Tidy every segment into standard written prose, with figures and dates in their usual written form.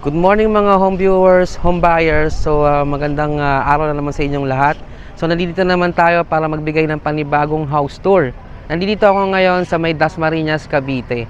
Good morning mga home viewers, home buyers. Magandang araw na naman sa inyong lahat. Nandito naman tayo para magbigay ng panibagong house tour. Nandito ako ngayon sa may Dasmariñas, Cavite.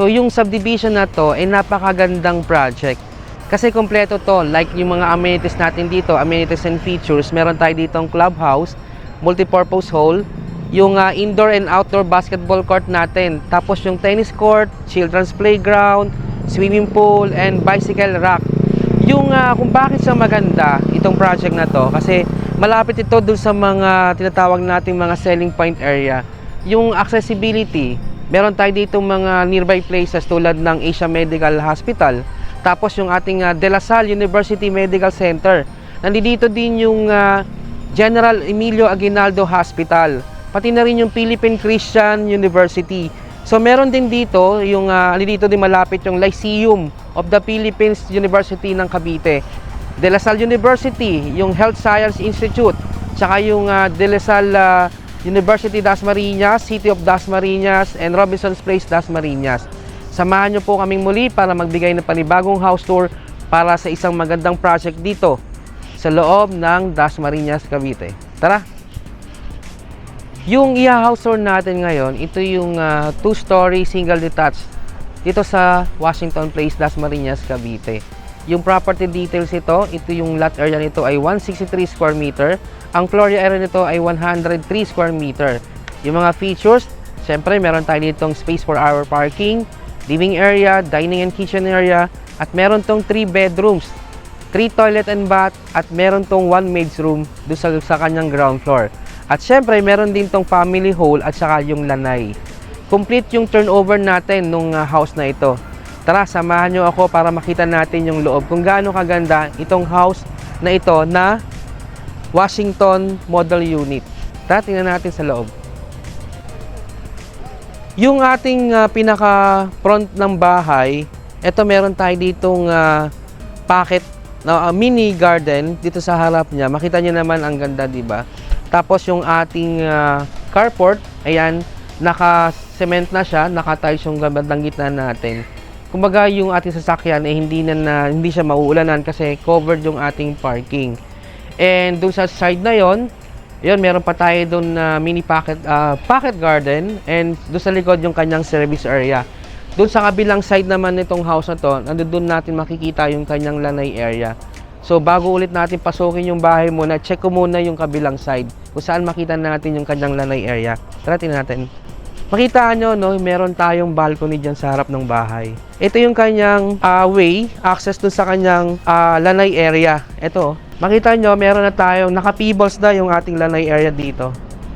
Yung subdivision na to ay napakagandang project. Kasi kompleto to, like yung mga amenities natin dito, amenities and features. Meron tayo ditong clubhouse, multipurpose hall, yung indoor and outdoor basketball court natin. Tapos yung tennis court, children's playground, swimming pool, and bicycle rack. Yung kung bakit siya maganda, itong project na to, kasi malapit ito dun sa mga tinatawag nating mga selling point area. Yung accessibility, meron tayo dito mga nearby places tulad ng Asia Medical Hospital. Tapos yung ating De La Salle University Medical Center. Nandito din yung General Emilio Aguinaldo Hospital. Pati na rin yung Philippine Christian University. So meron din dito, dito din malapit yung Lyceum of the Philippines University ng Cavite. De La Salle University, yung Health Science Institute, tsaka yung De La Salle University Dasmariñas, City of Dasmariñas, and Robinson's Place Dasmariñas. Samahan nyo po kaming muli para magbigay ng panibagong house tour para sa isang magandang project dito sa loob ng Dasmariñas, Cavite. Tara! Yung house tour natin ngayon, ito yung 2-story single detached dito sa Washington Place, Dasmariñas, Cavite. Yung property details ito yung lot area nito ay 163 square meter. Ang floor area nito ay 103 square meter. Yung mga features, syempre meron tayo ditong space for our parking, living area, dining and kitchen area, at meron tong 3 bedrooms, 3 toilet and bath, at meron tong 1 maid's room doon sa kanyang ground floor. At syempre meron din tong family hall at saka yung lanay. Complete yung turnover natin nung house na ito. Tara, samahan nyo ako para makita natin yung loob kung gaano kaganda itong house na ito na Washington Model Unit. Tara, tingnan natin sa loob. Yung ating pinaka front ng bahay, ito meron tayo ditong pocket na mini garden dito sa harap niya. Makita niyo naman ang ganda, di ba? Tapos yung ating carport, ayan, naka-cement na siya, naka-tiles yung bandang gitna natin. Kumbaga yung ating sasakyan ay hindi siya mauulanan kasi covered yung ating parking. And doon sa side na yon, meron pa tayo doon na mini pocket garden, and doon sa likod yung kanyang service area. Doon sa kabilang side naman nitong house na to, doon natin makikita yung kanyang lanay area. So bago ulit natin pasukin yung bahay muna, check ko muna yung kabilang side kung saan makita natin yung kanyang lanay area. Tara, tingnan natin. Makita nyo, no, meron tayong balcony dyan sa harap ng bahay. Ito yung kanyang access dun sa kanyang lanay area. Ito, makita nyo, meron na tayong naka-pebbles na yung ating lanay area dito.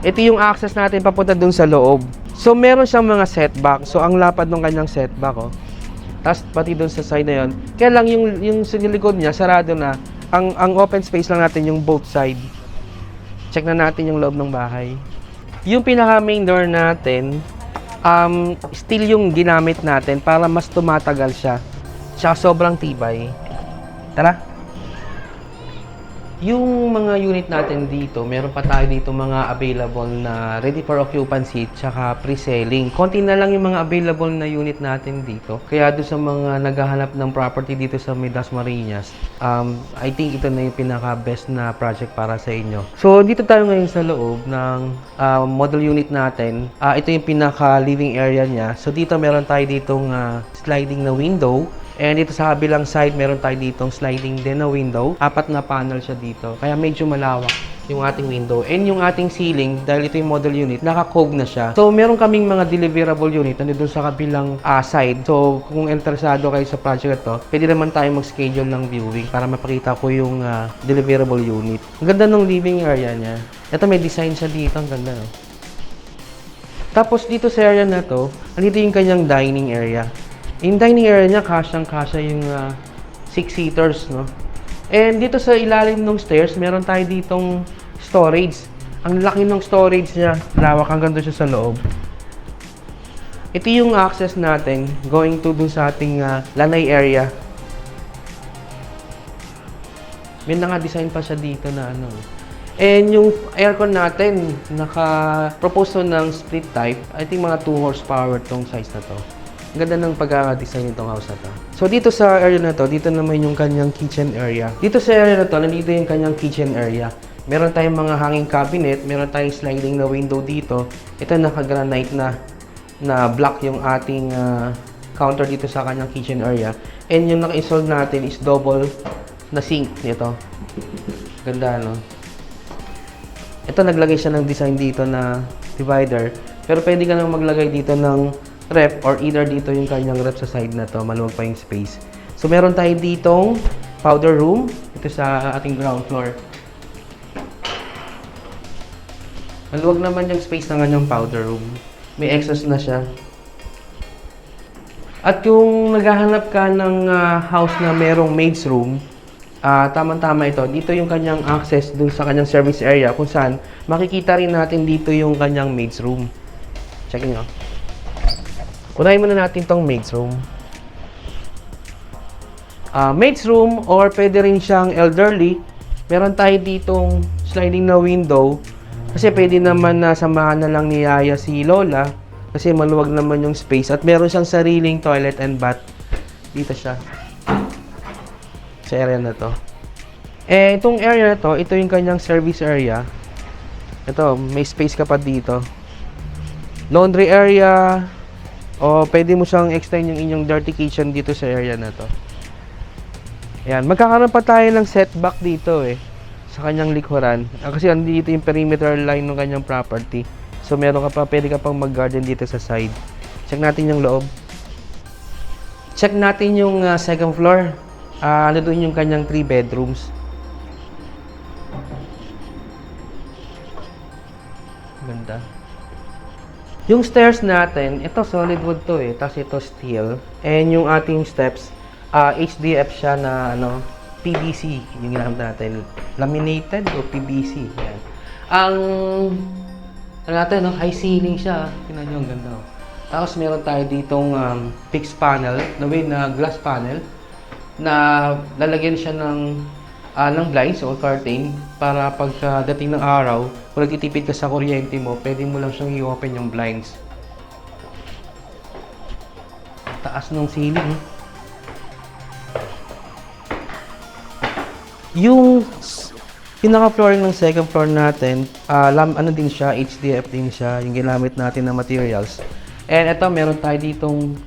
Ito yung access natin papunta dun sa loob. So, meron siyang mga setback. So, ang lapad ng kanyang setback, oh. Tapos, pati dun sa side na yun. Kaya lang, yung sa likod niya, sarado na. Ang open space lang natin yung both side. Check na natin yung loob ng bahay. Yung pinaka main door natin, steel yung ginamit natin para mas tumatagal siya. Tsaka sobrang tibay. Tara! Yung mga unit natin dito, meron pa tayo dito mga available na ready for occupancy tsaka pre-selling. Konti na lang yung mga available na unit natin dito. Kaya doon sa mga naghahanap ng property dito sa Dasmariñas, I think ito na yung pinaka-best na project para sa inyo. So, dito tayo ngayon sa loob ng model unit natin. Ito yung pinaka-living area niya. So, dito meron tayo ditong sliding na window. And dito sa kabilang side, meron tayo ditong sliding din na window. 4 na panel siya dito. Kaya medyo malawak yung ating window. And yung ating ceiling, dahil ito yung model unit, naka-cove na siya. So, meron kaming mga deliverable unit nandito sa kabilang side. So, kung interesado kayo sa project ito, pwede naman tayo mag-schedule ng viewing para mapakita ko yung deliverable unit. Ang ganda ng living area niya. Ito may design siya dito. Ang ganda, no? Tapos, dito sa area na to, andito yung kanyang dining area. Yung dining area niya, kasyang-kasya yung 6-seaters, no? And dito sa ilalim ng stairs, meron tayo ditong storage. Ang laki ng storage niya. Lawak hanggang doon siya sa loob. Ito yung access natin going to dun sa ating lanay area. May naka-design pa siya dito na ano. And yung aircon natin, naka-propose ng split type. I think mga 2 horsepower tong size na to. Ganda ng pagkaka-design nitong house na to. So, dito sa area na to, dito naman yung kanyang kitchen area. Dito sa area na to, nandito yung kanyang kitchen area. Meron tayong mga hanging cabinet, meron tayong sliding na window dito. Ito naka-granite na block yung ating counter dito sa kanyang kitchen area. And yung naka-install natin is double na sink nito. Ganda, no? Ito, naglagay siya ng design dito na divider. Pero pwede ka nang maglagay dito ng ref or either dito yung kanyang ref sa side na to, maluwag pa yung space. So, meron tayo ditong powder room. Ito sa ating ground floor. Maluwag naman yung space ng kanyang powder room. May exhaust na siya. At kung naghahanap ka ng house na merong maid's room, tamang-tama ito. Dito yung kanyang access dun sa kanyang service area kung saan makikita rin natin dito yung kanyang maid's room. Check nyo. Unahin muna natin tong maid's room. Maid's room or pwede rin siyang elderly. Meron tayo ditong sliding na window. Kasi pwede naman na samahan na lang ni Yaya si Lola. Kasi maluwag naman yung space. At meron siyang sariling toilet and bath. Dito siya. Sa area na to. Eh, itong area na to, ito yung kanyang service area. Ito, may space ka pa dito. Laundry area. O pwede mo siyang extend yung inyong dirty kitchen dito sa area na to. Ayan, magkakaroon pa tayo ng setback dito sa kanyang likuran. Kasi andito yung perimeter line ng kanyang property. So meron ka pa, pwede ka pang mag-garden dito sa side. Check natin yung loob. Check natin yung second floor. Ano doon yung kanyang 3 bedrooms. Ganda. Yung stairs natin, ito solid wood to tapos ito steel. And yung ating steps, HDF siya na PVC, yung ginamit natin. Laminated o PVC. Yan. High ceiling siya. Tingnan nyo, ang ganda. Tapos meron tayo ditong fixed panel, na glass panel, na lalagyan siya ng blinds o curtain para pagdating ng araw, kung nagtitipid ka sa kuryente mo, pwede mo lang siyang i-open yung blinds. Taas ng ceiling. Yung pinaka-flooring ng second floor natin, din siya, HDF din siya, yung ginamit natin na materials. And ito, meron tayo ditong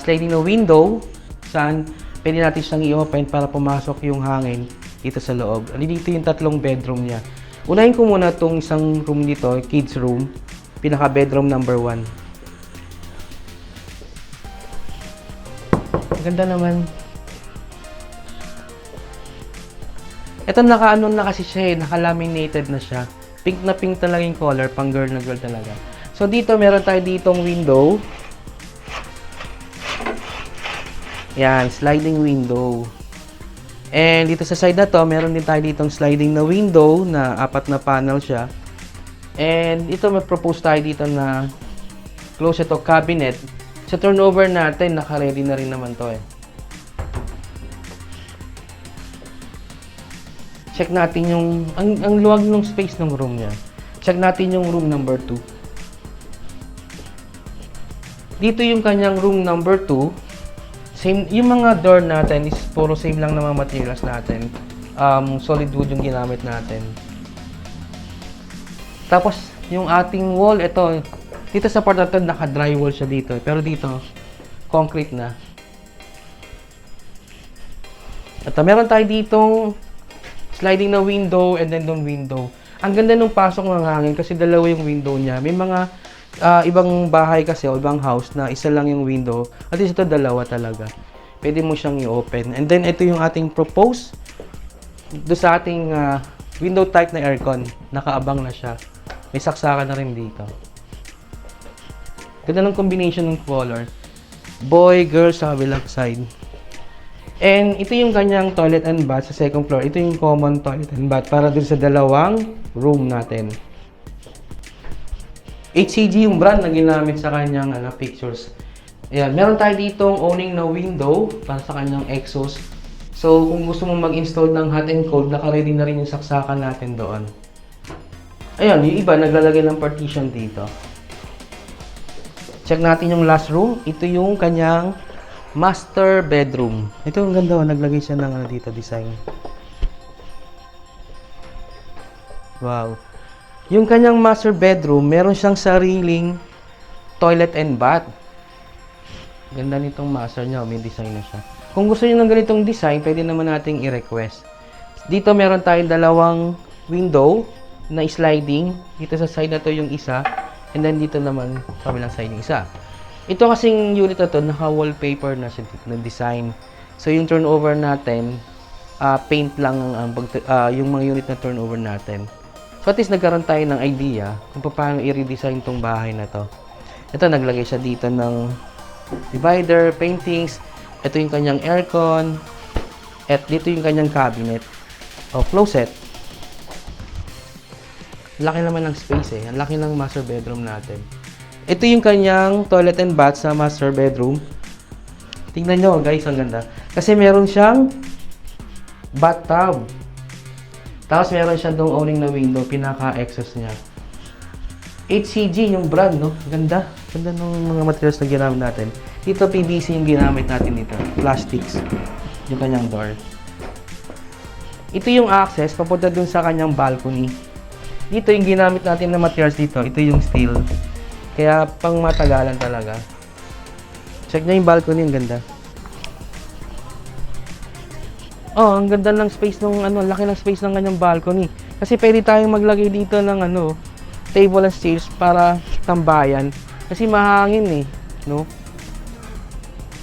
sliding na window, saan pwede natin siyang i-open para pumasok yung hangin dito sa loob. Dito yung 3 bedroom niya. Unahin ko muna itong isang room dito, kids room, pinaka-bedroom number 1. Ganda naman. Ito naka-ano na kasi siya naka-laminated na siya. Pink na pink talaga yung color, pang girl na girl talaga. So dito meron tayo ditong window. Yan, sliding window. And dito sa side na to, meron din tayo ditong sliding na window na 4 na panel siya. And ito may propose tayo dito na close ito cabinet. Sa turnover natin, naka-ready na rin naman to eh. Check natin yung, ang luwag ng space ng room niya. Check natin yung room number 2. Dito yung kanyang room number 2. Same, yung mga door natin is puro same lang na mga materials natin. Solid wood yung ginamit natin. Tapos, yung ating wall, ito, dito sa part na ito, naka-drywall siya dito. Pero dito, concrete na. Ito, meron tayo ditong sliding na window and then doon window. Ang ganda nung pasok ng hangin kasi dalawa yung window niya. May mga ibang bahay kasi o ibang house na isa lang yung window. At least ito dalawa talaga. Pwede mo siyang i-open. And then ito yung ating propose do sa ating window type na aircon. Nakaabang na siya. May saksakan na rin dito. Ganda ng combination ng color. Boy, girl sa kabilang side. And ito yung kanyang toilet and bath sa second floor. Ito yung common toilet and bath para dun sa dalawang room natin. HCG yung brand na ginamit sa kanyang pictures. Ayan, meron tayo ditong owning na window para sa kanyang exhaust. So, kung gusto mong mag-install ng hot and cold, naka-ready na rin yung saksakan natin doon. Ayan, yung iba naglalagay ng partition dito. Check natin yung last room. Ito yung kanyang master bedroom. Ito ang ganda, naglagay siya ng dito design. Wow. Yung kanyang master bedroom, meron siyang sariling toilet and bath. Ganda nitong master niya, may design na siya. Kung gusto niyo ng ganitong design, pwede naman nating i-request. Dito meron tayong dalawang window na sliding. Dito sa side na to yung isa, and then dito naman kabilang side yung isa. Ito kasing unit na to, naka-wallpaper na siya na design. So, yung turnover natin, paint lang yung mga unit na turnover natin. So, at least nagkaroon tayo ng idea kung paano i-redesign tong bahay na to. Ito, naglagay siya dito ng divider, paintings. Ito yung kanyang aircon. At dito yung kanyang cabinet o closet. Laki naman ng space eh. Ang laki ng master bedroom natin. Ito yung kanyang toilet and bath sa master bedroom. Tingnan nyo guys, ang ganda. Kasi meron siyang bathtub. Tapos meron siyang doong owning na window, pinaka-exhaust niya. HCG yung brand, no? Ganda. Ganda ng mga materials na ginamit natin. Dito PVC yung ginamit natin dito. Plastics. Yung kanyang door. Ito yung access papunta dun sa kanyang balcony. Dito yung ginamit natin na materials dito. Ito yung steel. Kaya pang matagalan talaga. Check nyo yung balcony, ang ganda. Oh, ang ganda ng space ng laki ng space ng kanyang balcony. Kasi pwede tayong maglagay dito ng table and chairs para tambayan. Kasi mahangin eh, no?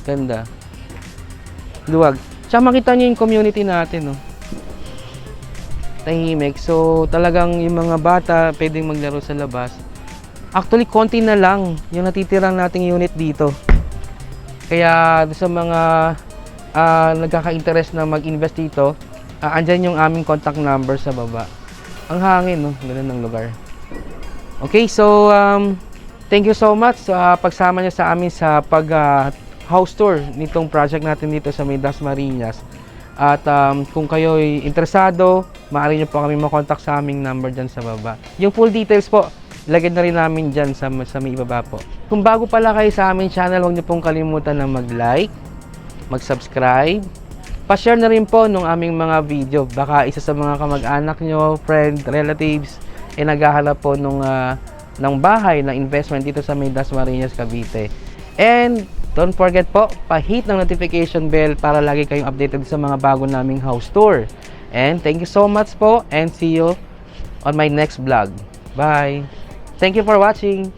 Ganda. Luwag. Tsaka makita niyo yung community natin, no? Tahimik. So, talagang yung mga bata pwedeng maglaro sa labas. Actually, konti na lang yung natitirang nating unit dito. Kaya sa mga nagkaka-interest na mag-invest dito, andyan yung aming contact number sa baba. Ang hangin, no? Ganun ng lugar. Okay, so thank you so much sa pagsama niyo sa amin sa house tour nitong project natin dito sa May Dasmariñas. At kung kayo ay interesado, maaari niyo po kami makontak sa aming number dyan sa baba. Yung full details po, lagyan na rin namin dyan sa may ibaba po. Kung bago pala kayo sa aming channel, huwag niyo pong kalimutan na mag-like, mag-subscribe, pa-share na rin po nung aming mga video. Baka isa sa mga kamag-anak nyo, friend, relatives, ay naghahanap po ng bahay, ng investment dito sa May Dasmariñas, Cavite. And don't forget po, pa-hit ng notification bell para lagi kayong updated sa mga bago naming house tour. And thank you so much po and see you on my next vlog. Bye! Thank you for watching!